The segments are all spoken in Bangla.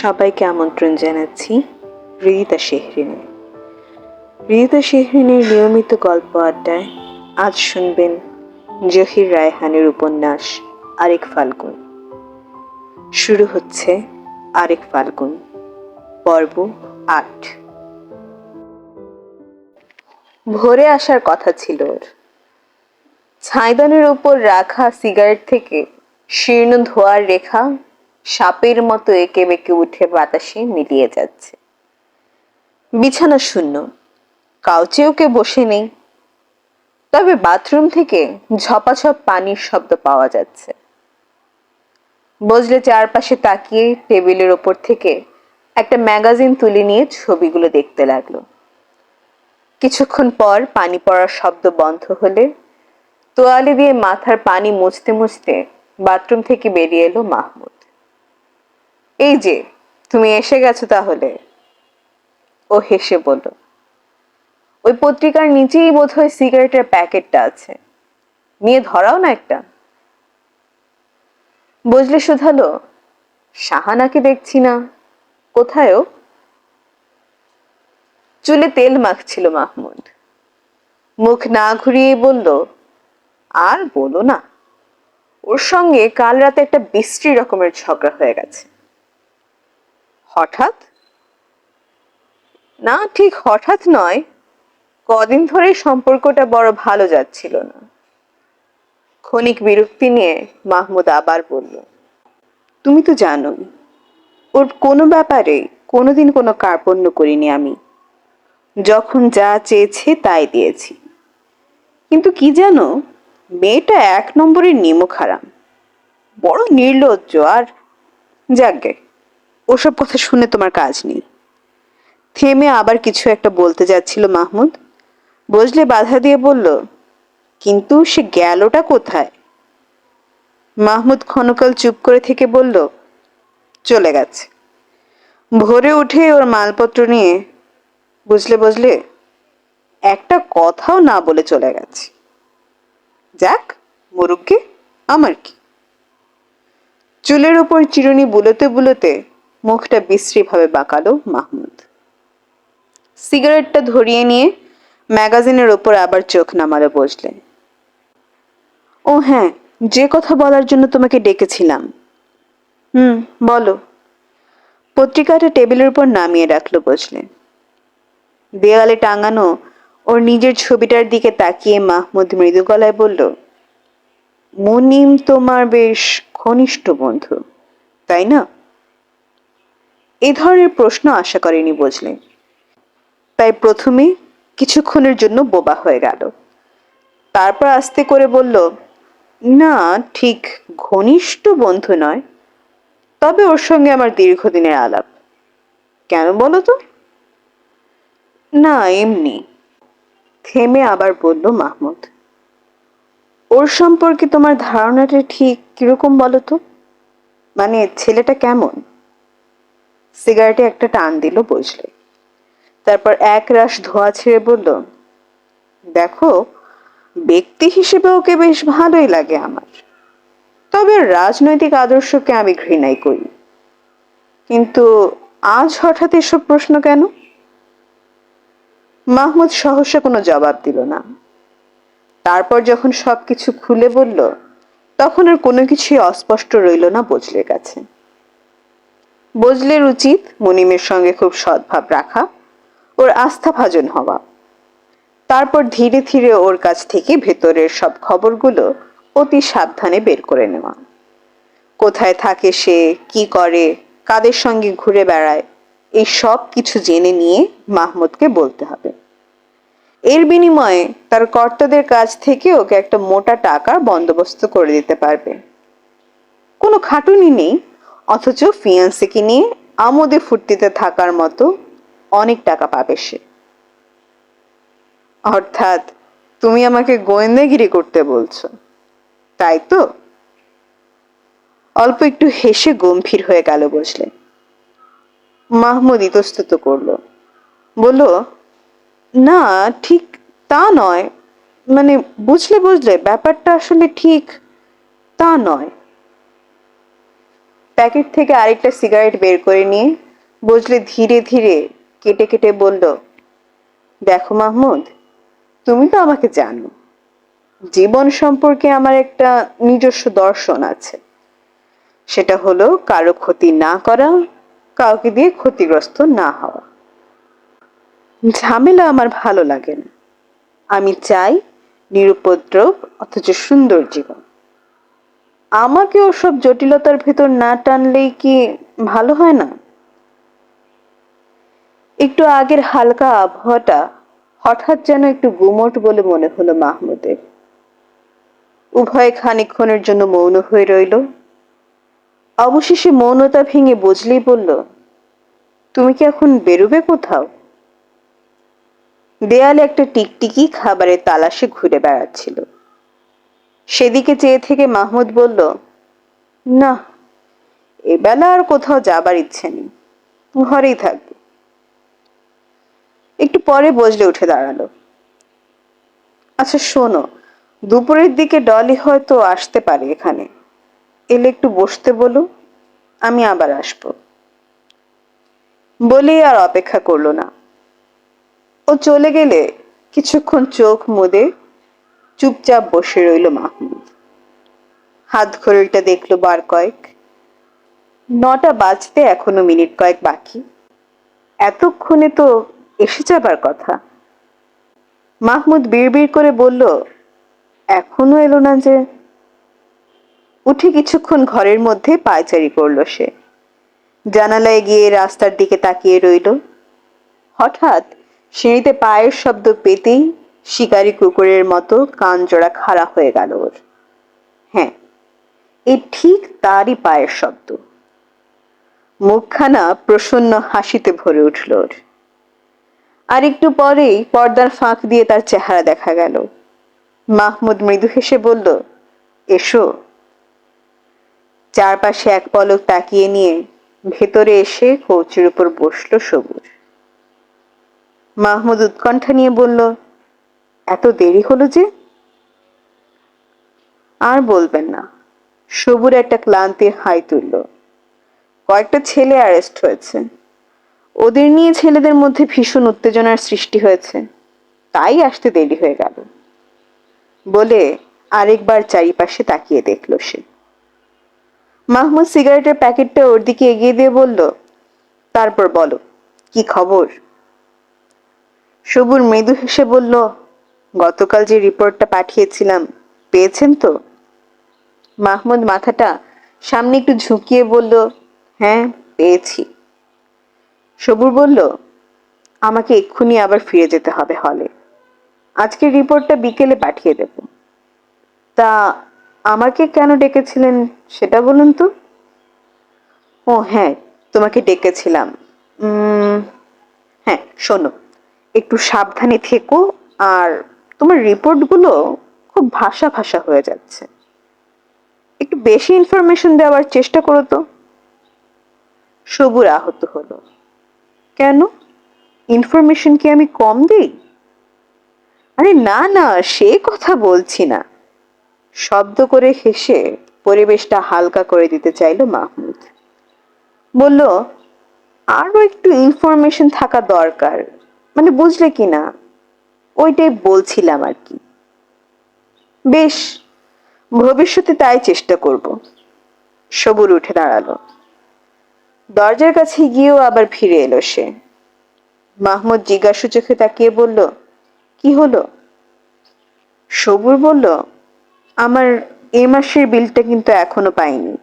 সবাইকে আমন্ত্রণ জানাচ্ছি হৃদিতা শেহরিনে। হৃদিতা শেহরিনের নিয়মিত গল্প আড্ডায় আজ শুনবেন জহির রায়হানের উপন্যাস আরেক ফাল্গুন। শুরু হচ্ছে আরেক ফাল্গুন, পর্ব ৮। ভোরে আসার কথা ছিল ওর। ছাইদানের উপর রাখা সিগারেট থেকে শীর্ণ ধোঁয়ার রেখা সাপের মতো এঁকে বেঁকে উঠে বাতাসে মিলিয়ে যাচ্ছে। বিছানা শূন্য, কাউচেও কেউ বসে নেই, তবে বাথরুম থেকে ঝপাঝপ পানির শব্দ পাওয়া যাচ্ছে। বজলে চারপাশে তাকিয়ে টেবিলের ওপর থেকে একটা ম্যাগাজিন তুলে নিয়ে ছবিগুলো দেখতে লাগলো। কিছুক্ষণ পর পানি পড়ার শব্দ বন্ধ হলে তোয়ালে দিয়ে মাথার পানি মুছতে মুছতে বাথরুম থেকে বেরিয়ে এলো মাহমুদ। এই যে, তুমি এসে গেছো তাহলে, ও হেসে বলল। ওই পত্রিকার নিচেই বোধহয় সিগারেটের প্যাকেটটা আছে, নিয়ে ধরাও না একটা। বজলে শুধালো, শাহানাকে দেখছি না, কোথায়ও? চুলে তেল মাখছিল মাহমুদ। মুখ না ঘুরিয়ে বলল, আর বলো না, ওর সঙ্গে কাল রাতে একটা বিশ্রী রকমের ঝগড়া হয়ে গেছে। হঠাৎ? না, ঠিক হঠাৎ নয়, কদিন ধরে সম্পর্কটা বড় ভালো যাচ্ছিল না। ক্ষণিক বিরক্তি নিয়ে মাহমুদ আবার বলল, তুমি তো জানোই, ওর কোনো ব্যাপারে কোনোদিন কোনো কার্পণ্য করিনি আমি। যখন যা চেয়েছে তাই দিয়েছি। কিন্তু কি জানো, মেয়েটা এক নম্বরের নিমকহারাম, বড় নির্লজ্জ। আর যাকগে, ওসব কথা শুনে তোমার কাজ নেই। থেমে আবার কিছু একটা বলতে যাচ্ছিল মাহমুদ। বজলে বাধা দিয়ে বলল, কিন্তু সে গেলটা কোথায়? মাহমুদ ক্ষণকাল চুপ করে থেকে বলল, চলে গেছে। ভোরে উঠে ওর মালপত্র নিয়ে বুঝলে একটা কথাও না বলে চলে গেছে। যাক, মুরুব্বি, আমার কি। চুলের উপর চিরুনি বুলোতে বুলোতে মুখটা বিশ্রীভাবে বাঁকালো মাহমুদ। সিগারেটটা ধরিয়ে নিয়ে ম্যাগাজিনের ওপর আবার চোখ নামালো বসলে। ও হ্যাঁ, যে কথা বলার জন্য তোমাকে ডেকেছিলাম। বলো। পত্রিকাটা টেবিলের উপর নামিয়ে রাখলো বসলে। দেয়ালে টাঙানো ওর নিজের ছবিটার দিকে তাকিয়ে মাহমুদ মৃদু গলায় বলল, মুনিম তোমার বেশ ঘনিষ্ঠ বন্ধু, তাই না? এই ধরনের প্রশ্ন আশা করেনি বজলে, তাই প্রথমে কিছুক্ষণের জন্য বোবা হয়ে গেল। তারপর আস্তে করে বলল, না, ঠিক ঘনিষ্ঠ বন্ধু নয়, তবে ওর সঙ্গে আমার দীর্ঘদিনের আলাপ। কেন বলো তো? না, এমনি। থেমে আবার বলল মাহমুদ, ওর সম্পর্কে তোমার ধারণাটা ঠিক কিরকম বলো তো? মানে ছেলেটা কেমন? সিগারেটে একটা টান দিল বসলে। তারপর এক রাশ ধোঁয়া ছেড়ে বলল, দেখো, ব্যক্তি হিসেবে ওকে বেশ ভালোই লাগে আমার, তবে রাজনৈতিক আদর্শকে আমি ঘৃণাই করি। কিন্তু আজ হঠাৎ এসব প্রশ্ন কেন? মাহমুদ সহসা কোনো জবাব দিল না। তারপর যখন সবকিছু খুলে বলল, তখন আর কোনো কিছুই অস্পষ্ট রইল না বজলের কাছে। বজলের উচিত মুনিমের সঙ্গে খুব সদ্ভাব রাখা, ওর আস্থাভাজন হওয়া। তারপর ধীরে ধীরে ওর কাছ থেকে ভেতরের সব খবরগুলো অতি সাবধানে বের করে নেওয়া। কোথায় থাকে সে, কি করে, কাদের সঙ্গে ঘুরে বেড়ায়, এই সব কিছু জেনে নিয়ে মাহমুদকে বলতে হবে। এর বিনিময়ে তার কর্তাদের কাছ থেকে ওকে একটা মোটা টাকার বন্দোবস্ত করে দিতে পারবে। কোনো খাটুনি নেই, অথচ ফিয়ান্সিকে নিয়ে আমোদে ফুর্তিতে থাকার মতো অনেক টাকা পাবে সে। অর্থাৎ তুমি আমাকে গোয়েন্দাগিরি করতে বলছো, তাই তো? অল্প একটু হেসে গম্ভীর হয়ে গেল বসলে। মাহমুদ ইতস্তত করলো, বলল, না, ঠিক তা নয়। মানে বুঝলে ব্যাপারটা আসলে ঠিক তা নয়। প্যাকেট থেকে আরেকটা সিগারেট বের করে নিয়ে বজলে ধীরে ধীরে কেটে কেটে বলল, দেখো মাহমুদ, তুমি তো আমাকে জানো, জীবন সম্পর্কে আমার একটা নিজস্ব দর্শন আছে। সেটা হলো কারো ক্ষতি না করা, কাউকে দিয়ে ক্ষতিগ্রস্ত না হওয়া। ঝামেলা আমার ভালো লাগে না। আমি চাই নিরুপদ্রব অথচ সুন্দর জীবন। আমাকে ওসব জটিলতার ভেতর না টানলেই কি ভালো হয় না? একটু আগের হালকা আবহাওয়াটা হঠাৎ যেন একটু গুমোট বলে মনে হলো মাহমুদের। উভয়ে খানিকক্ষণের জন্য মৌন হয়ে রইল। অবশেষে মৌনতা ভেঙে বজলেই বলল, তুমি কি এখন বেরোবে কোথাও? দেয়ালে একটা টিকটিকি খাবারের তালাশে ঘুরে বেড়াচ্ছিল। সেদিকে চেয়ে থেকে মাহমুদ বলল, না, এবেলা আর কোথাও যাবার ইচ্ছে নেই, ঘরেই থাকবো। একটু পরে বজলে উঠে দাঁড়ালো। আচ্ছা শোনো, দুপুরের দিকে ডলি হয়তো আসতে পারে এখানে, এলে একটু বসতে বলো, আমি আবার আসবো। বলেই আর অপেক্ষা করলো না। ও চলে গেলে কিছুক্ষণ চোখ মুদে চুপচাপ বসে রইল মাহমুদ। হাত ঘড়িটা দেখলো বার কয়েক। 9টা বাজতে এখনো মিনিট কয়েক বাকি। এতক্ষণে তো এসে যাবার কথা। মাহমুদ বিড়বিড় করে বলল, এখনো এলো না যে? উঠে কিছুক্ষণ ঘরের মধ্যে পায়চারি করলো সে। জানালায় গিয়ে রাস্তার দিকে তাকিয়ে রইল। হঠাৎ সিঁড়িতে পায়ের শব্দ পেতেই শিকারী কুকুরের মতো কান জোড়া খাড়া হয়ে গেল ওর। হ্যাঁ, এই ঠিক তারই পায়ের শব্দ। মুখখানা প্রসন্ন হাসিতে ভরে উঠল ওর। আর একটু পরেই পর্দার ফাঁক দিয়ে তার চেহারা দেখা গেল। মাহমুদ মৃদু হেসে বলল, এসো। চারপাশে এক পলক তাকিয়ে নিয়ে ভেতরে এসে কৌচির উপর বসল সবুর। মাহমুদ উৎকণ্ঠা নিয়ে বলল, এত দেরি হলো যে? আর বলবেন না। সবুর একটা ক্লান্তির হাই তুলল। কয়েকটা ছেলে অ্যারেস্ট হয়েছে। ওদের নিয়ে ছেলেদের মধ্যে ভীষণ উত্তেজনার সৃষ্টি হয়েছে, তাই আসতে দেরি হয়ে গেল বলে আরেকবার চারিপাশে তাকিয়ে দেখল সে। মাহমুদ সিগারেটের প্যাকেটটা ওর দিকে এগিয়ে দিয়ে বলল, তারপর বলো, কি খবর? সবুর মৃদু হেসে বলল, গতকাল যে রিপোর্টটা পাঠিয়েছিলাম পেয়েছেন তো? মাহমুদ মাথাটা সামনে একটু ঝুঁকিয়ে বলল, হ্যাঁ পেয়েছি। সবুর বলল, আমাকে এক্ষুনি আবার ফিরে যেতে হবে হলে। আজকের রিপোর্টটা বিকেলে পাঠিয়ে দেব। তা আমাকে কেন ডেকেছিলেন সেটা বলুন তো। ও হ্যাঁ, তোমাকে ডেকেছিলাম। হ্যাঁ শোনো, একটু সাবধানে থেকো, আর তোমার রিপোর্টগুলো খুব ভাষা ভাষা হয়ে যাচ্ছে। একটু বেশি ইনফরমেশন দেওয়ার চেষ্টা করো তো। সবুর আহত হলো। কেন, ইনফরমেশন কি আমি কম দিই? আরে না না, সে কথা বলছি না। শব্দ করে হেসে পরিবেশটা হালকা করে দিতে চাইল মাহমুদ। বলল, আরো একটু ইনফরমেশন থাকা দরকার, মানে বুঝলে কি না, ওইটাই বলছিলাম আর কি। বেশ, ভবিষ্যতে তাই চেষ্টা করব। সবুর উঠে দাঁড়ালো। দরজার কাছে গিয়েও আবার ফিরে এলো সে। মাহমুদ জিজ্ঞাসু চোখে তাকিয়ে বলল, কি হলো? সবুর বলল, আমার এ মাসের বিলটা কিন্তু এখনো পাইনি।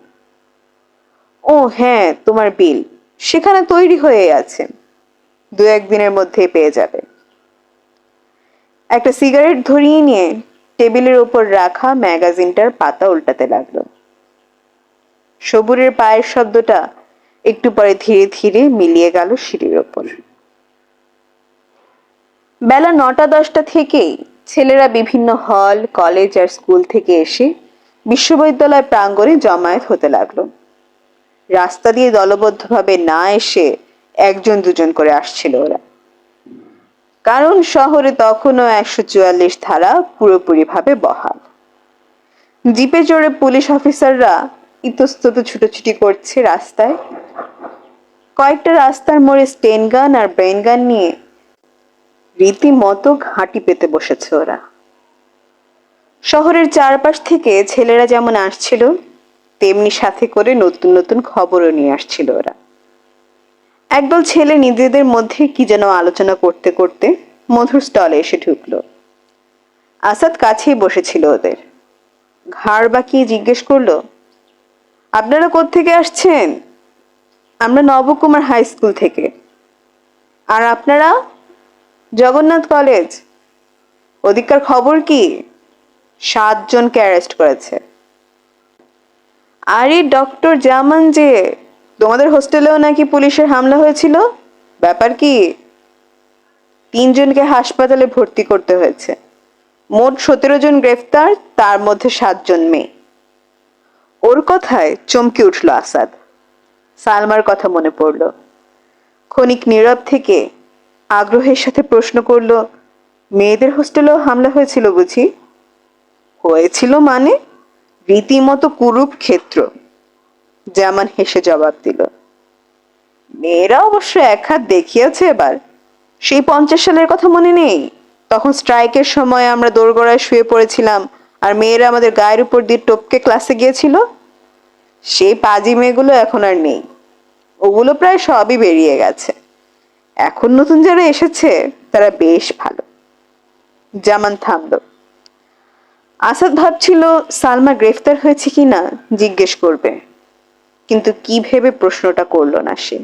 ও হ্যাঁ, তোমার বিল সেখানে তৈরি হয়ে আছে, 2-1 দিনের মধ্যেই পেয়ে যাবে। একটা সিগারেট ধরিয়ে নিয়ে টেবিলের উপর রাখা ম্যাগাজিনটার পাতা উল্টাতে লাগলো। সবুরের পায়ের শব্দটা একটু পরে ধীরে ধীরে মিলিয়ে গেল সিঁড়ির ওপর। বেলা 9টা-10টা থেকেই ছেলেরা বিভিন্ন হল, কলেজ আর স্কুল থেকে এসে বিশ্ববিদ্যালয় প্রাঙ্গণে জমায়েত হতে লাগলো। রাস্তা দিয়ে দলবদ্ধভাবে না এসে 1-2 জন করে আসছিল ওরা। কারণ শহরে তখনও 144 ধারা পুরোপুরি ভাবে বহাল। জিপে চড়ে পুলিশ অফিসাররা ইতস্তত ছুটোছুটি করছে রাস্তায়। কয়েকটা রাস্তার মোড়ে স্টেন গান আর ব্রেন গান নিয়ে রীতিমতো ঘাঁটি পেতে বসেছে ওরা। শহরের চারপাশ থেকে ছেলেরা যেমন আসছিল, তেমনি সাথে করে নতুন নতুন খবরও নিয়ে আসছিল ওরা। একদল ছেলে নিজেদের মধ্যে কি যেন আলোচনা করতে করতে মধুর স্টলে এসে ঢুকলো। আসাদ কাছেই বসেছিল ওদের। ঘাড় বাঁকিয়ে জিজ্ঞেস করলো, আপনারা কোত্থেকে আসছেন? আমরা নবকুমার হাই স্কুল থেকে। আর আপনারা? জগন্নাথ কলেজ। ওদিককার খবর কি? 7 জনকে অ্যারেস্ট করেছে। আরে ডক্টর জামান যে, তোমাদের হোস্টেলেও নাকি পুলিশের হামলা হয়েছিল, ব্যাপার কি? 3 জনকে হাসপাতালে ভর্তি করতে হয়েছে। মোট 17 জন গ্রেফতার, তার মধ্যে 7 জন মেয়ে। ওর কথায় চমকে উঠল আসাদ। সালমার কথা মনে পড়ল। ক্ষণিক নীরব থেকে আগ্রহের সাথে প্রশ্ন করল, মেয়েদের হোস্টেলেও হামলা হয়েছিল বুঝি? হয়েছিল মানে? রীতিমতো কুরূপ ক্ষেত্র, জামান হেসে জবাব দিল। মেয়েরা অবশ্য এক হাত দেখিয়েছে এবার। সেই 50 সালের কথা মনে নেই? তখন স্ট্রাইকের সময় আমরা দোরগোড়ায় শুয়ে পড়েছিলাম আর মেয়েরা আমাদের গায়ের উপর দিয়ে টপকে ক্লাসে গিয়েছিল। সেই পাজি মেয়েগুলো এখন আর নেই। ওগুলো প্রায় সবই বেরিয়ে গেছে। এখন নতুন যারা এসেছে তারা বেশ ভালো। জামান থামল। আসাদ ভাবছিল সালমা গ্রেফতার হয়েছে কিনা জিজ্ঞেস করবে, কিন্তু কি ভেবে প্রশ্নটা করলো না সে।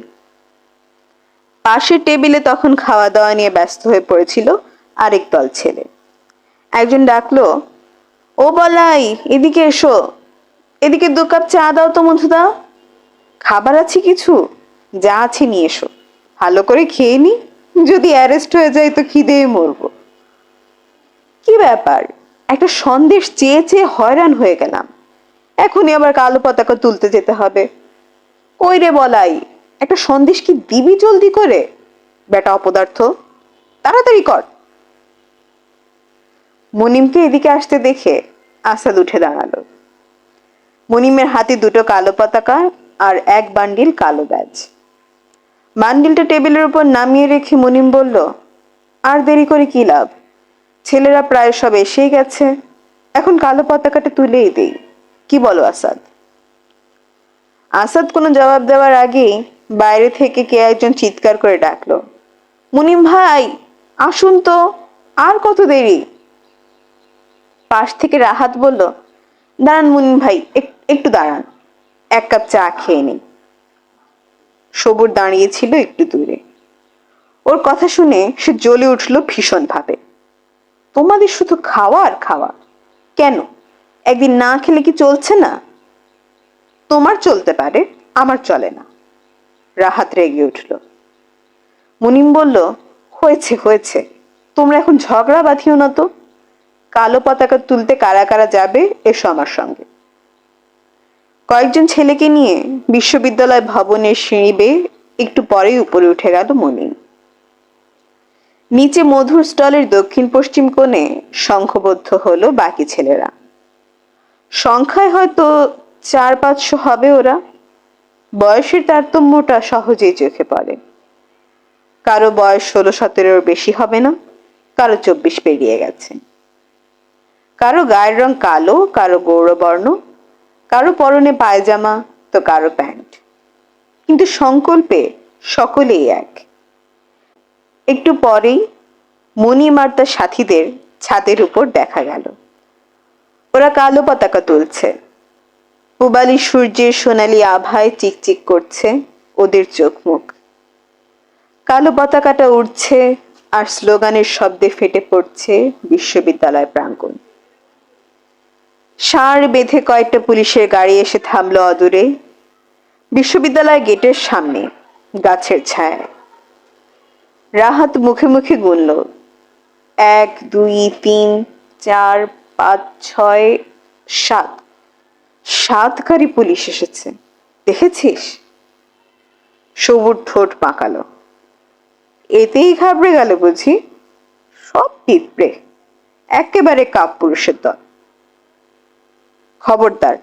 পাশের টেবিলে তখন খাওয়া দাওয়া নিয়ে ব্যস্ত হয়ে পড়েছিল আরেক দল ছেলে। একজন ডাকলো, ও বলাই, এদিকে এসো, এদিকে 2 কাপ চা দাও তো মধুদা। খাবার আছে কিছু? যা আছে নিয়ে এসো, ভালো করে খেয়ে নি, যদি অ্যারেস্ট হয়ে যায় তো খিদেই মরবো। কি ব্যাপার, একটা সন্দেশ চেয়ে চেয়ে হয়রান হয়ে গেলাম, এখনই আবার কালো পতাকা তুলতে যেতে হবে। কই রে বলাই, একটা সন্দেশ কি দিবি জলদি করে? বেটা অপদার্থ, তাড়াতাড়ি কর। মুনিমকে এদিকে আসতে দেখে আসাদ উঠে দাঁড়ালো। মুনিমের হাতে 2টো কালো পতাকা আর 1 বান্ডিল কালো ব্যাজ। বান্ডিলটা টেবিলের উপর নামিয়ে রেখে মুনিম বলল, আর দেরি করে কি লাভ? ছেলেরা প্রায় সব এসেই গেছে, এখন কালো পতাকাটা তুলেই দেই। কি বলো আসাদ? আসাদ কোনো জবাব দেওয়ার আগেই বাইরে থেকে কে একজন চিৎকার করে ডাকলো, মুনিম ভাই আসুন তো, আর কত দেরি? পাশ থেকে রাহাত বলল, দাঁড়ান মুনিম ভাই, একটু দাঁড়ান, 1 কাপ চা খেয়ে নিন। সবুর দাঁড়িয়েছিল একটু দূরে। ওর কথা শুনে সে জ্বলে উঠল ভীষণ ভাবে। তোমাদের শুধু খাওয়া আর খাওয়া, কেন একদিন না খেলে কি চলছে না? তোমার চলতে পারে, আমার চলে না। রাহাত রেগে উঠল। মুনিম বলল, হয়েছে হয়েছে, তোমরা এখন ঝগড়া বাঁধিও না তো। কালো পতাকা তুলতে কারা কারা যাবে এসো আমার সঙ্গে। কয়েকজন ছেলেকে নিয়ে বিশ্ববিদ্যালয় ভবনের সিঁড়ি বেয়ে একটু পরেই উপরে উঠে গেল মুনিম। নিচে মধুর স্টলের দক্ষিণ পশ্চিম কোণে সংঘবদ্ধ হলো বাকি ছেলেরা। সংখ্যায় হয়তো 400-500 হবে ওরা। বয়সের তারতম্যটা সহজেই চোখে পড়ে। কারো বয়স 16-17 বেশি হবে না, কারো 24 পেরিয়ে গেছে। কারো গায়ের রং কালো, কারো গৌরবর্ণ, কারো পরনে পায়জামা তো কারো প্যান্ট, কিন্তু সংকল্পে সকলেই এক। একটু পরেই মুনিম আর তার সাথীদের ছাদের উপর দেখা গেল। ওরা কালো পতাকা তুলছে। পূবালী সূর্যের সোনালি আভায় চিকচিক করছে ওদের চোখ মুখ। কালো পতাকাটা উড়ছে আর স্লোগানের শব্দে ফেটে পড়ছে বিশ্ববিদ্যালয় প্রাঙ্গণ। ষাঁড় বেঁধে কয়েকটা পুলিশের গাড়ি এসে থামলো অদূরে, বিশ্ববিদ্যালয় গেটের সামনে গাছের ছায়ায়। রাহাত মুখে মুখে গুনল, 1 2 3 4 5 6 7। 7 গাড়ি পুলিশ এসেছে, দেখেছিস? সবুর ঠোঁট পাকালো। এতেই ঘাবড়ে গেল বুঝি? সব পিঁপড়ে, একেবারে কাপুরুষের দল। খবরদার,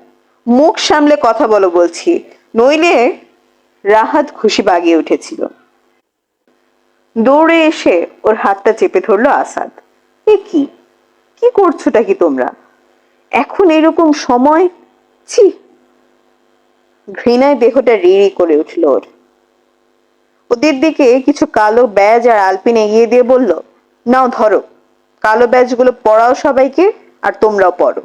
মুখ সামলে কথা বলো বলছি, নইলে। রাহাত খুশি বাগিয়ে উঠেছিল। দৌড়ে এসে ওর হাতটা চেপে ধরলো আসাদ। এ কি, কি করছোটা কি তোমরা এখন এরকম সময়? ছি! ঘৃণায় দেহটা রিড়ি করে উঠল ওর। ওদের দিকে কিছু কালো ব্যাজ আর আলপিন এগিয়ে দিয়ে বলল, নাও ধরো, কালো ব্যাজগুলো পরাও সবাইকে, আর তোমরাও পরো।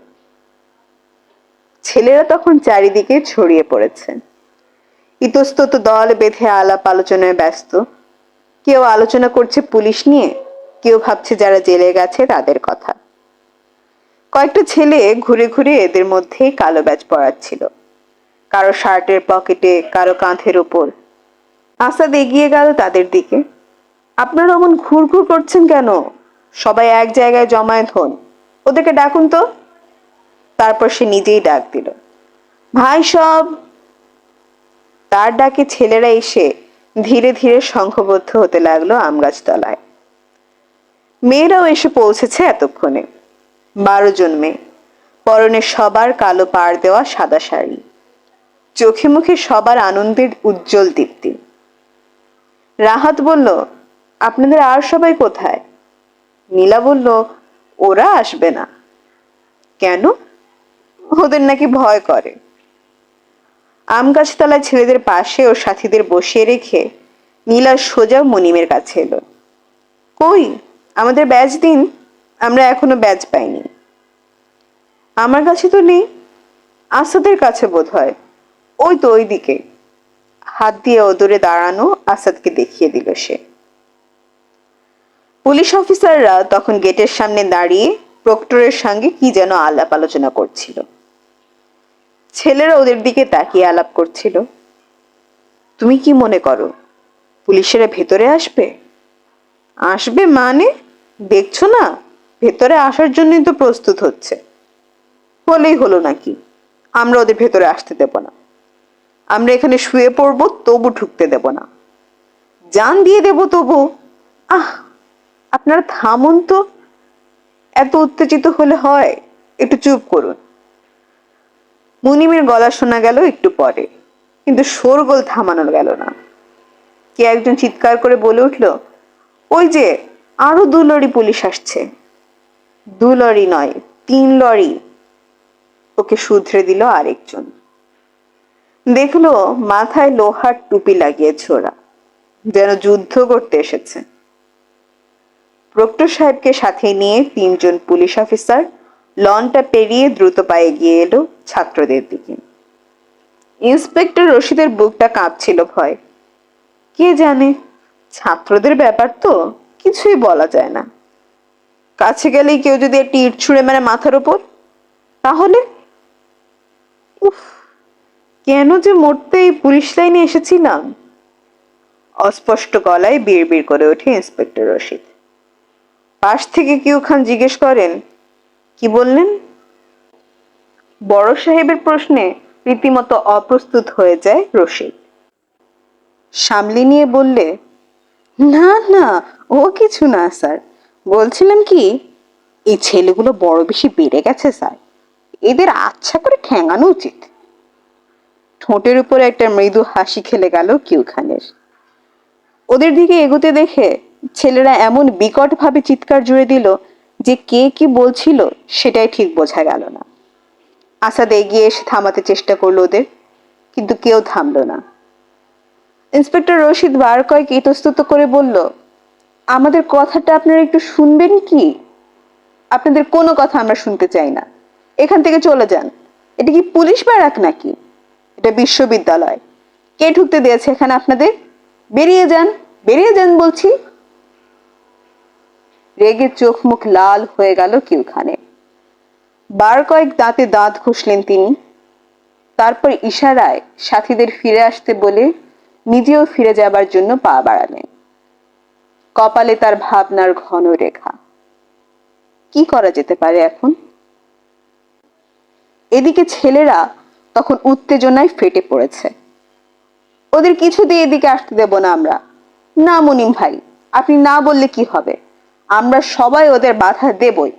ছেলেরা তখন চারিদিকে ছড়িয়ে পড়েছে। ইতস্তত দল বেঁধে আলাপ আলোচনায় ব্যস্ত। কেউ আলোচনা করছে পুলিশ নিয়ে, কেউ ভাবছে যারা জেলে গেছে তাদের কথা। কয়েকটা ছেলে ঘুরে ঘুরে এদের মধ্যেই কালো ব্যাজ পরাচ্ছিল, কারো শার্টের পকেটে, কারো কাঁধের উপর। আসাদ এগিয়ে গেল তাদের দিকে। আপনারা অমন ঘুর ঘুর করছেন কেন? সবাই এক জায়গায় জমায়েত হন, ওদেরকে ডাকুন তো। তারপর সে নিজেই ডাক দিল, ভাই সব। তার ডাকে ছেলেরা এসে ধীরে ধীরে সংঘবদ্ধ হতে লাগলো আমগাছ তলায়। মেয়েরাও এসে পৌঁছেছে এতক্ষণে। 12 জন মেয়ে, পরনে সবার কালো পাড় দেওয়া সাদা শাড়ি, চোখে মুখে সবার আনন্দের উজ্জ্বল দীপ্তি। রাহাত বলল, আপনাদের আর সবাই কোথায়? নীলা বলল, ওরা আসবে না। কেন? ওদের নাকি ভয় করে। আম গাছতলায় ছেলেদের পাশে ওর সাথীদের বসিয়ে রেখে নীলা সোজা মুনিমের কাছে এলো। কই, আমাদের ব্যাজ দিন, আমরা এখনো ব্যাজ পাইনি। আমার কাছে তো নেই, আসাদের কাছে বোধ হয়, ওই তো ওই দিকে। হাত দিয়ে ওদূরে দাঁড়ানো আসাদকে দেখিয়ে দিল সে। পুলিশ অফিসাররা তখন গেটের সামনে দাঁড়িয়ে প্রক্টরের সঙ্গে কি যেন আলাপ আলোচনা করছিল। ছেলেরা ওদের দিকে তাকিয়ে আলাপ করছিল। তুমি কি মনে করো পুলিশেরা ভেতরে আসবে? আসবে মানে? দেখছো না, ভেতরে আসার জন্যই তো প্রস্তুত হচ্ছে। হলেই হলো নাকি? আমরা ওদের ভেতরে আসতে দেব না। আমরা এখানে শুয়ে পড়বো, তবু ঢুকতে দেব না। জান দিয়ে দেব তবু। আহ, আপনারা থামুন তো, এত উত্তেজিত হলে হয়? একটু চুপ করুন। মুনিমের গলা শোনা গেল একটু পরে, কিন্তু শোরগোল থামানো গেল না। কে একজন চিৎকার করে বলে উঠল, ওই যে আরো 2 লরি পুলিশ আসছে। 2 লরি নয়, 3 লরি। ওকে শুধরে দিল আরেকজন। দেখলো মাথায় লোহার টুপি লাগিয়েছে ওরা, যেন যুদ্ধ করতে এসেছে। প্রক্টর সাহেবকে সাথে নিয়ে 3 জন পুলিশ অফিসার লনটা পেরিয়ে দ্রুত পায়ে গিয়ে এলো ছাত্রদের দিকে। ইন্সপেক্টর রশিদের বুকটা কাঁপছিল ভয়। কে জানে, ছাত্রদের ব্যাপার তো কিছুই বলা যায় না। কাছে গেলেই কেউ যদি একটা ইট ছুঁড়ে মেরে মাথার উপর, তাহলে? উফ, কেন যে মরতে এই পুলিশ লাইনে এসেছিলাম। অস্পষ্ট গলায় বিড়বিড় করে ওঠে ইন্সপেক্টর রশিদ। পাশ থেকে কেউ খান জিজ্ঞেস করেন, কি বললেন? বড় সাহেবের প্রশ্নে রীতিমতো অপ্রস্তুত হয়ে যায় রশিদ। সামলে নিয়ে বললে, না না, ও কিছু না স্যার। বলছিলাম কি, এই ছেলেগুলো বড় বেশি বেড়ে গেছে স্যার, এদের আচ্ছা করে ঠ্যাঙানো উচিত। ঠোঁটের উপর একটা মৃদু হাসি খেলে গেল কিউ খানের। ওদের দিকে এগোতে দেখে ছেলেরা এমন বিকট ভাবে চিৎকার জুড়ে দিল যে কে কি বলছিল সেটাই ঠিক বোঝা গেল না। আসাদ এগিয়ে এসে থামাতে চেষ্টা করলো ওদের, কিন্তু কেউ থামলো না। ইন্সপেক্টর রশিদ বার কয়েক ইতস্তত করে বলল, আমাদের কথাটা আপনারা একটু শুনবেন কি? আপনাদের কোনো কথা আমরা শুনতে চাই না, এখান থেকে চলে যান। এটা কি পুলিশ ব্যারাক নাকি? এটা বিশ্ববিদ্যালয়। কে ঢুকতে দিয়েছে এখানে আপনাদের? বেরিয়ে যান, বেরিয়ে যান বলছি। রেগে চোখ মুখ লাল হয়ে গেল কিউ খানে। বার কয়েক দাঁতে দাঁত ঘষলেন তিনি। তারপর ইশারায় সাথীদের ফিরে আসতে বলে নিজেও ফিরে যাবার জন্য পা বাড়ালেন। কপালে তার ভাবনার ঘন রেখা। কি করা যেতে পারে এখন? এদিকে ছেলেরা তখন উত্তেজনায় ফেটে পড়েছে। ওদের কিছু দিয়ে এদিকে আসতে দেব না আমরা। না মুনিম ভাই, আপনি না বললে কি হবে? আমরা সবাই ওদের বাধা দেবই।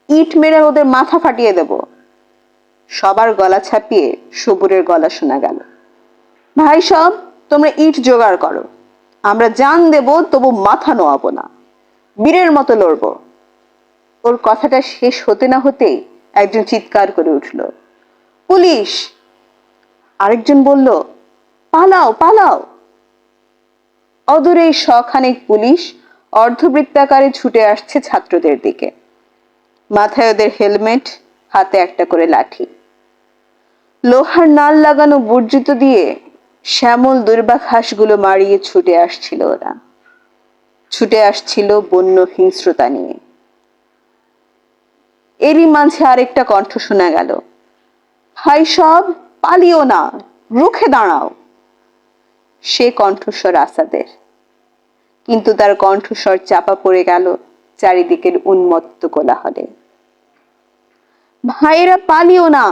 ইট মেরে ওদের মাথা ফাটিয়ে দেব। সবার গলা ছাপিয়ে সবুরের গলা শোনা গেল, ভাই সব, তোমরা ইট জোগাড় করো, আমরা জান দেব তবু মাথা নোয়াবো না, বীরের মতো লড়বো। ওর কথাটা শেষ হতে না হতেই একজন চিৎকার করে উঠল, পুলিশ! আরেকজন বলল, পালাও পালাও। অদূরেই শখানেক পুলিশ অর্ধবৃত্তাকারে ছুটে আসছে ছাত্রদের দিকে, মাথায় ওদের হেলমেট, হাতে একটা করে লাঠি। লোহার নাল লাগানো বুটজুতো দিয়ে শ্যামল দুর্বা ঘাসগুলো মারিয়ে ছুটে আসছিল ওরা, ছুটে আসছিল বন্য হিংস্রতা নিয়ে। এরই মাঝে আরেকটা কণ্ঠ শোনা গেল, ভাই সব, পালিও না, রুখে দাঁড়াও। সে কণ্ঠস্বর আসাদের, কিন্তু তার কণ্ঠস্বর চাপা পড়ে গেল চারিদিকের উন্মত্ত কোলাহলে। ভাইয়েরা পালিও না,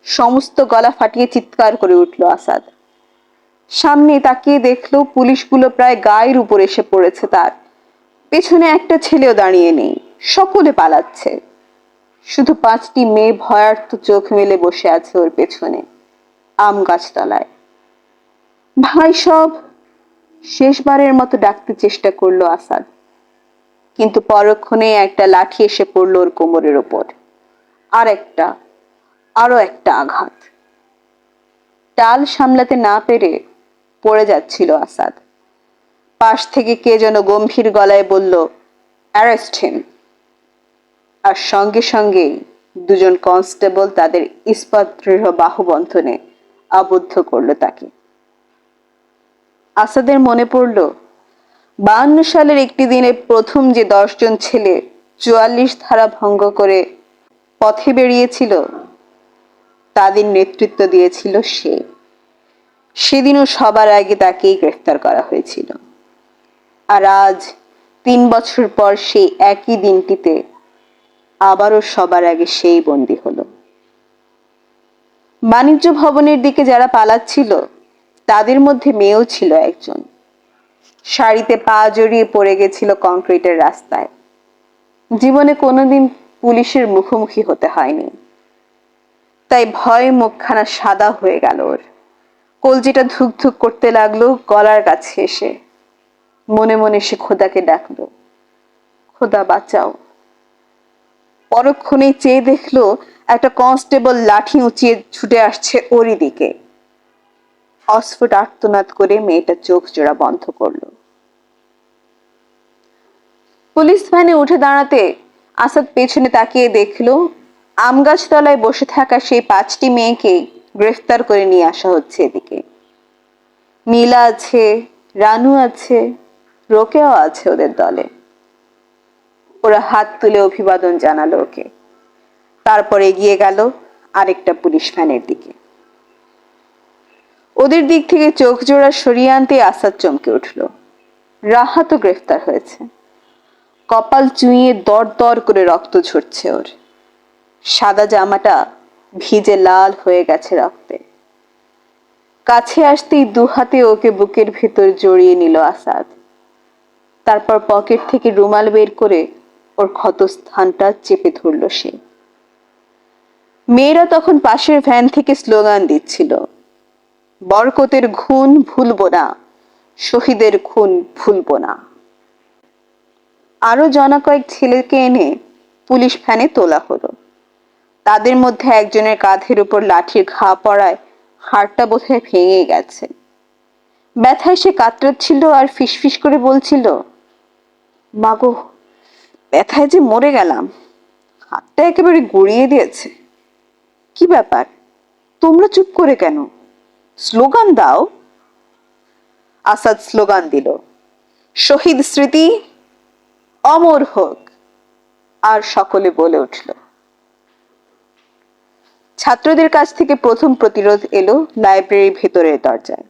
সমস্ত গলা ফাটিয়ে চিৎকার করে উঠল আসাদ। সামনে তাকিয়ে দেখলো পুলিশগুলো প্রায় গায়ের উপর এসে পড়েছে তার, পেছনে একটা ছেলেও দাঁড়িয়ে নেই, সকলে পালাচ্ছে। শুধু 5টি মেয়ে ভয়ার্থ চোখ মেলে বসে আছে ওর পেছনে, আম গাছতলায়। ভাই সব, শেষবারের মতো ডাকতে চেষ্টা করলো আসাদ, কিন্তু পরক্ষণে একটা লাঠি এসে পড়লো ওর কোমরের ওপর, আরো একটা আঘাত। টাল সামলাতে না পেরে পড়ে যাচ্ছিল আসাদ। পাশ থেকে কে যেন গম্ভীর গলায় বলল, অ্যারেস্ট হিম। আর সঙ্গে সঙ্গেই দুজন কনস্টেবল তাদের ইস্পাত দৃঢ় বাহুবন্ধনে আবদ্ধ করলো তাকে। আসাদের মনে পড়ল 52 সালের একটি দিনে প্রথম যে 10 জন ছেলে 44 ধারা ভঙ্গ করে পথে বেরিয়েছিল, তাদের নেতৃত্ব দিয়েছিল সে। সেদিনও সবার আগে তাকেই গ্রেফতার করা হয়েছিল। আর আজ 3 বছর পর সেই একই দিনটিতে আবারও সবার আগে সেই বন্দী হলো। বাণিজ্য ভবনের দিকে যারা পালাচ্ছিল তাদের মধ্যে মেয়েও ছিল একজন, শাড়িতে পা জড়িয়ে পড়ে গেছিল কংক্রিটের রাস্তায়। জীবনে কোনোদিন পুলিশের মুখোমুখি হতে হয়নি, তাই ভয়ে মুখখানা সাদা হয়ে গেল ওর। কলজিটা ধুক ধুক করতে লাগলো গলার কাছে এসে। মনে মনে সে খোদাকে ডাকলো, খোদা বাঁচাও। পরক্ষণেই চেয়ে দেখলো একটা কনস্টেবল লাঠি উঁচিয়ে ছুটে আসছে ওরই দিকে। অস্ফুট আর্তনাদ করে মেয়েটা চোখ জোড়া বন্ধ করলো। পুলিশ ভ্যানে উঠে দাঁড়াতে আসাদ পেছনে তাকিয়ে দেখলো আমগাছ তলায় বসে থাকা সেই 5টি মেয়েকে গ্রেফতার করে নিয়ে আসা হচ্ছে এদিকে। নীলা আছে, রানু আছে, রোকেও আছে ওদের দলে। ওরা হাত তুলে অভিবাদন জানালো ওকে, তারপর এগিয়ে গেল আরেকটা পুলিশ ভ্যানের দিকে। ওদের দিক থেকে চোখ জোড়া সরিয়ে আনতে আসাদ চমকে উঠল। রাহাতও গ্রেফতার হয়েছে। কপাল চুইয়ে দর দর করে রক্ত ঝরছে ওর, সাদা জামাটা ভিজে লাল হয়ে গেছে রক্তে। কাছে আসতেই 2 হাতে ওকে বুকের ভেতর জড়িয়ে নিল আসাদ। তারপর পকেট থেকে রুমাল বের করে ওর ক্ষতস্থানটা চেপে ধরল সে। মেয়েরা তখন পাশের ভ্যান থেকে স্লোগান দিচ্ছিল, বরকতের খুন ভুলবো না, শহীদের খুন ভুলবো না। আরো জনা কয়েক ছেলেকে এনে পুলিশ ভ্যানে তোলা হলো। তাদের মধ্যে একজনের কাঁধের উপর লাঠির ঘা পড়ায় হাড়টা বোধহয় ভেঙে গেছে। ব্যথায় সে কাতরাচ্ছিল আর ফিসফিস করে বলছিল, মাগো, ব্যথায় যে মরে গেলাম, হাতটা একেবারে গড়িয়ে দিয়েছে। কি ব্যাপার, তোমরা চুপ করে কেন? স্লোগান দাও। আসাদ স্লোগান দিল, শহীদ স্মৃতি অমর হোক। আর সকলে বলে উঠল। ছাত্রদের কাছ থেকে প্রথম প্রতিরোধ এলো লাইব্রেরির ভেতরের দরজায়।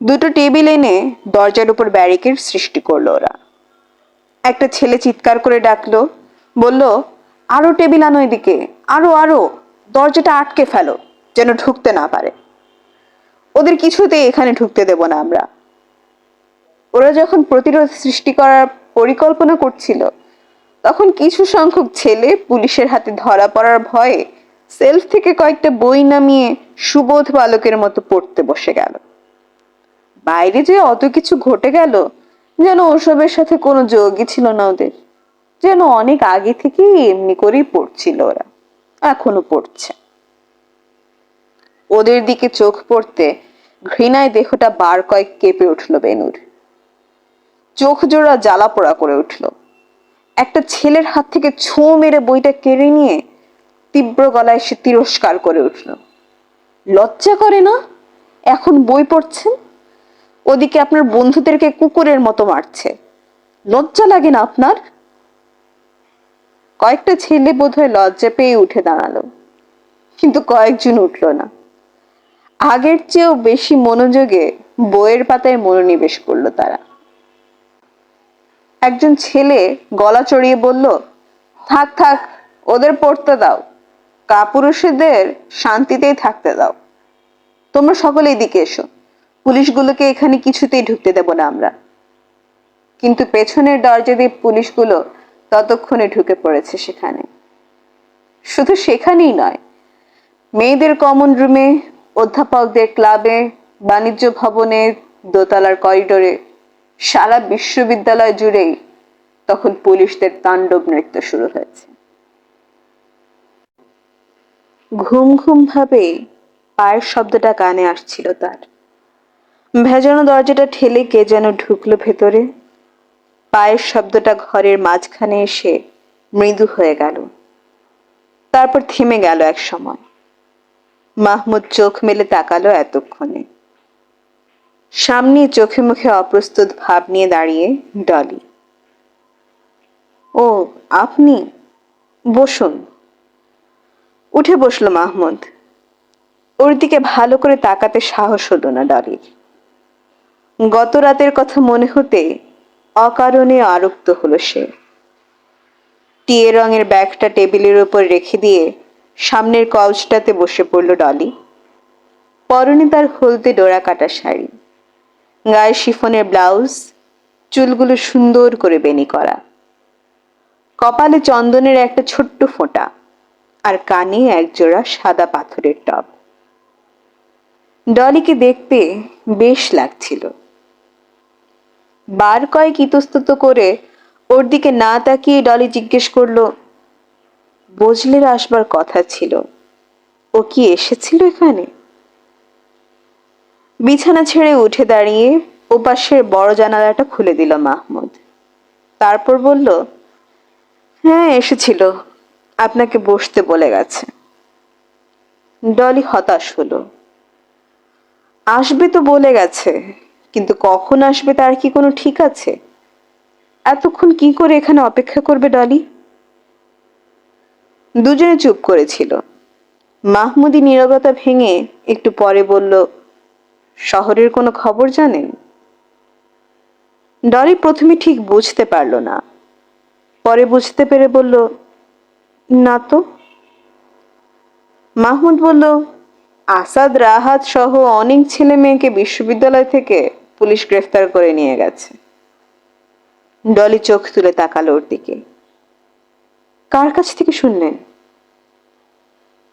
2টো টেবিল এনে দরজার উপর ব্যারিকেড সৃষ্টি করলো ওরা। একটা ছেলে চিৎকার করে ডাকলো, বলল, আরো টেবিল আনো এদিকে, আরো আরো, দরজাটা আটকে ফেলো যেন ঢুকতে না পারে। ওদের কিছুতেই এখানে ঢুকতে দেব না আমরা। ওরা যখন প্রতিরোধ সৃষ্টি করার পরিকল্পনা করছিল, তখন কিছু সংখ্যক ছেলে পুলিশের হাতে ধরা পড়ার ভয়ে সেলফ থেকে কয়েকটা বই নামিয়ে সুবোধ বালকের মতো পড়তে বসে গেল। বাইরে যে অত কিছু ঘটে গেল, যেন ওসবের সাথে কোনো যোগই ছিল না ওদের। যেন অনেক আগে থেকেই এমনি করেই পড়ছিল ওরা, এখনো পড়ছে। ওদের দিকে চোখ পড়তে ঘৃণায় দেহটা বার কয়েক কেঁপে উঠল বেনুর। চোখ জোড়া জ্বালা পোড়া করে উঠল। একটা ছেলের হাত থেকে ছো মেরে বইটা কেড়ে নিয়ে তীব্র গলায় সে তিরস্কার করে উঠল। লজ্জা করে না? এখন বই পড়ছেন, ওদিকে আপনার বন্ধুদেরকে কুকুরের মতো মারছে। লজ্জা লাগে না আপনার? কয়েকটা ছেলে বোধহয় লজ্জা পেয়ে উঠে দাঁড়ালো, কিন্তু কয়েকজন উঠল না। আগের চেয়েও বেশি মনোযোগে বইয়ের পাতায় মনোনিবেশ করলো তারা। একজন ছেলে গলা চড়িয়ে বলল, থাক থাক, ওদের পড়তে দাও, কাপুরুষদের শান্তিতেই থাকতে দাও। তোমরা সকলে এদিকে এসো, পুলিশগুলোকে এখানে কিছুতেই ঢুকতে দেব না আমরা। কিন্তু পেছনের দরজা দিয়ে পুলিশগুলো ততক্ষণে ঢুকে পড়েছে সেখানে। শুধু সেখানেই নয়, মেয়েদের কমন রুমে, অধ্যাপকদের ক্লাবে, বাণিজ্য ভবনের দোতলার করিডোরে, সারা বিশ্ববিদ্যালয় জুড়েই তখন পুলিশদের তাণ্ডব নৃত্য শুরু হয়েছে। ঘুম ঘুম ভাবে পায়ের শব্দটা কানে আসছিল তার। ভেজানো দরজাটা ঠেলে কে যেন ঢুকলো ভেতরে। পায়ের শব্দটা ঘরের মাঝখানে এসে মৃদু হয়ে গেল, তারপর থেমে গেল এক সময়। মাহমুদ চোখ মেলে তাকালো এতক্ষণে। সামনে চোখে মুখে অপ্রস্তুত ভাব নিয়ে দাঁড়িয়ে ডলি। ও, আপনি? বসুন। উঠে বসলো মাহমুদ। ওর দিকে ভালো করে তাকাতে সাহস হলো না ডলির। গত রাতের কথা মনে হতে অকারণে আরক্ত হলো সে। টিয়ে রঙের ব্যাগটা টেবিলের উপর রেখে দিয়ে সামনের কাউচটাতে বসে পড়ল ডলি। পরনে তার হলদে ডোরা কাটা শাড়ি, গায়ে শিফনের ব্লাউজ, চুলগুলো সুন্দর করে বেনি করা, কপালে চন্দনের একটা ছোট্ট ফোঁটা, আর কানে একজোড়া সাদা পাথরের টব। ডলিকে দেখতে বেশ লাগছিল। বার কয়েক ইতস্তত করে ওর দিকে না তাকিয়ে ডলি জিজ্ঞেস করলো, বজলের আসবার কথা ছিল, ও কি এসেছিল এখানে? বিছানা ছেড়ে উঠে দাঁড়িয়ে ওপাশের বড় জানালাটা খুলে দিল মাহমুদ। তারপর বলল, হ্যাঁ এসেছিল, আপনাকে বসতে বলে গেছে। ডলি হতাশ হলো। আসবে তো বলে গেছে, কিন্তু কখন আসবে তার কি কোনো ঠিক আছে? এতক্ষণ কি করে এখানে অপেক্ষা করবে ডলি? দুজনে চুপ করেছিল। মাহমুদি নীরবতা ভেঙে একটু পরে বলল, শহরের কোনো খবর জানেন? ডলি প্রথমে ঠিক বুঝতে পারল না, পরে বুঝতে পেরে বলল, না তো। মাহমুদ বলল, আসাদ রাহাত সহ অনেক ছেলে মেয়েকে বিশ্ববিদ্যালয় থেকে পুলিশ গ্রেফতার করে নিয়ে গেছে। ডলি চোখ তুলে তাকালো ওর দিকে। কার কাছ থেকে শুনলেন?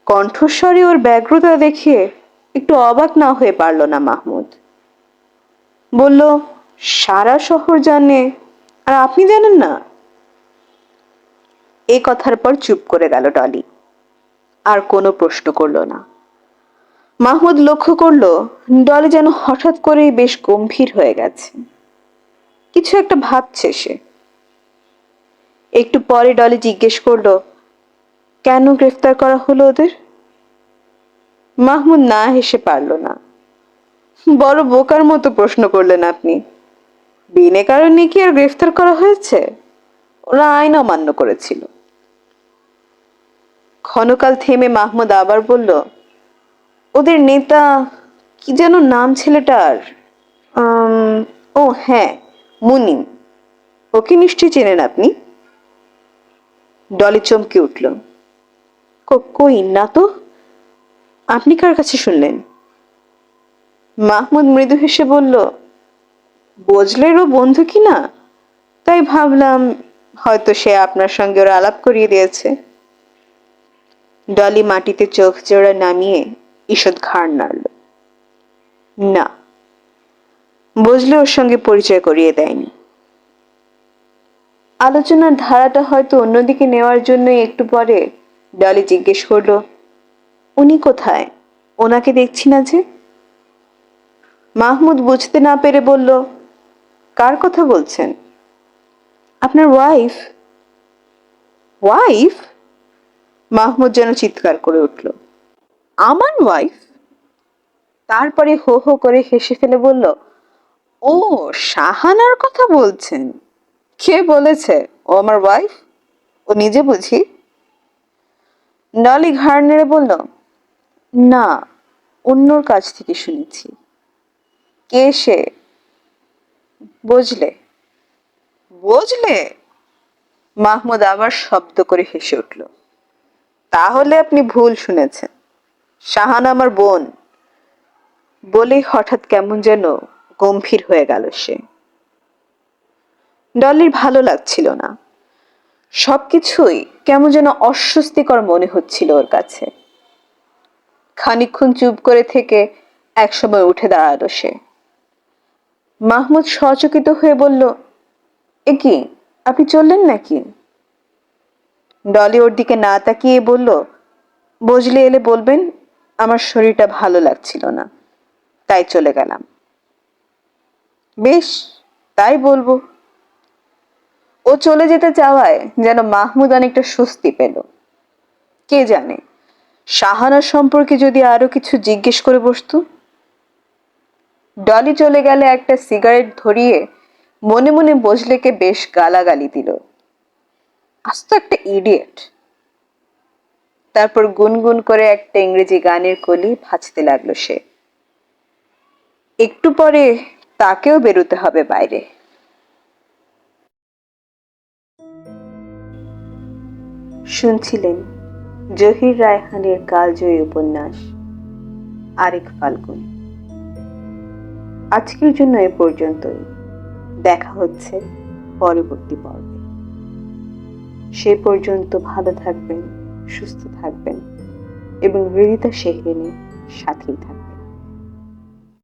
কণ্ঠস্বরে ওর ব্যগ্রতা দেখে একটু অবাক না হয়ে পারল না মাহমুদ। বলল, সারা শহর জানে, আর আপনি জানেন না? এই কথার পর চুপ করে গেল ডলি, আর কোনো প্রশ্ন করলো না। মাহমুদ লক্ষ্য করলো ডলি যেন হঠাৎ করেই বেশ গম্ভীর হয়ে গেছে, কিছু একটা ভাবছে সে। একটু পরে ডলি জিজ্ঞেস করলো, কেন গ্রেফতার করা হলো ওদের? মাহমুদ না হেসে পারল না। বড় বোকার মতো প্রশ্ন করলেন আপনি। বিনা কারণে কি আর গ্রেফতার করা হয়েছে? ওরা আইন অমান্য করেছিল। ক্ষণকাল থেমে মাহমুদ আবার বলল, ওদের নেতা কি যেন নাম ছেলেটার? ও হ্যাঁ, মুনিম। ওকে নিশ্চয়ই চেনেন আপনি? ডলি চমকে উঠল। কই না তো। আপনি কার কাছে শুনলেন? মাহমুদ মৃদু হেসে বলল, বজলেরও বন্ধু কি না, তাই ভাবলাম হয়তো সে আপনার সঙ্গে ওর আলাপ করিয়ে দিয়েছে। ডলি মাটিতে চোখ জোড়া নামিয়ে ঈষৎ ঘাড় নাড়ল। না, বুঝলে ওর সঙ্গে পরিচয় করিয়ে দেয়নি। আলোচনার ধারাটা হয়তো অন্যদিকে নেওয়ার জন্যই একটু পরে ডলি জিজ্ঞেস করলো, উনি কোথায়? ওনাকে দেখছি না যে। মাহমুদ বুঝতে না পেরে বলল, কার কথা বলছেন? আপনার ওয়াইফ। ওয়াইফ? মাহমুদ যেন চিৎকার করে উঠল, আমার ওয়াইফ? তারপরে হো হো করে হেসে ফেলে বলল, ও শাহানার কথা বলছেন? কে বলেছে ও আমার ওয়াইফ? ও নিজে বুঝি? ডলি ঘাড় নেড়ে বলল, না, অন্যর কাছ থেকে শুনেছি। কে সে? বুঝলে? বুঝলে? মাহমুদ আবার শব্দ করে হেসে উঠল, তাহলে আপনি ভুল শুনেছেন। শাহানা আমার বোন। বলেই হঠাৎ কেমন যেন গম্ভীর হয়ে গেল সে। ডলির ভালো লাগছিল না, সবকিছুই কেমন যেন অস্বস্তিকর মনে হচ্ছিল ওর কাছে। খানিকক্ষণ চুপ করে থেকে একসময় উঠে দাঁড়ালো সে। মাহমুদ সচকিত হয়ে বলল, এ কি, আপনি চললেন নাকি? ডলি ওর দিকে না তাকিয়ে বলল, বুঝলে এলে বলবেন আমার শরীরটা ভালো লাগছিল না, তাই চলে গেলাম। বেশ, তাই বলবো। ও চলে যেতে চাওয়ায় যেন মাহমুদ অনেকটা স্বস্তি পেল। কে জানে, শাহানা সম্পর্কে যদি আরো কিছু জিজ্ঞেস করে বসতো। ডলি চলে গেলে একটা সিগারেট ধরিয়ে মনে মনে বজলেকে বেশ গালাগালি দিল, আস্ত একটা ইডিয়েট। তারপর গুনগুন করে একটা ইংরেজি গানের কলি ভাজতে লাগলো সে। একটু পরে তাকেও বেরোতে হবে বাইরে। শুনছিলেন জহির রায়হানের কালজয়ী উপন্যাস আরেক ফাল্গুন। আজকের জন্য এ পর্যন্তই। দেখা হচ্ছে পরবর্তী পর্বে। সে পর্যন্ত ভালো থাকবেন, সুস্থ থাকবেন এবং হৃদিতা শেহরিনের সাথেই থাকবেন।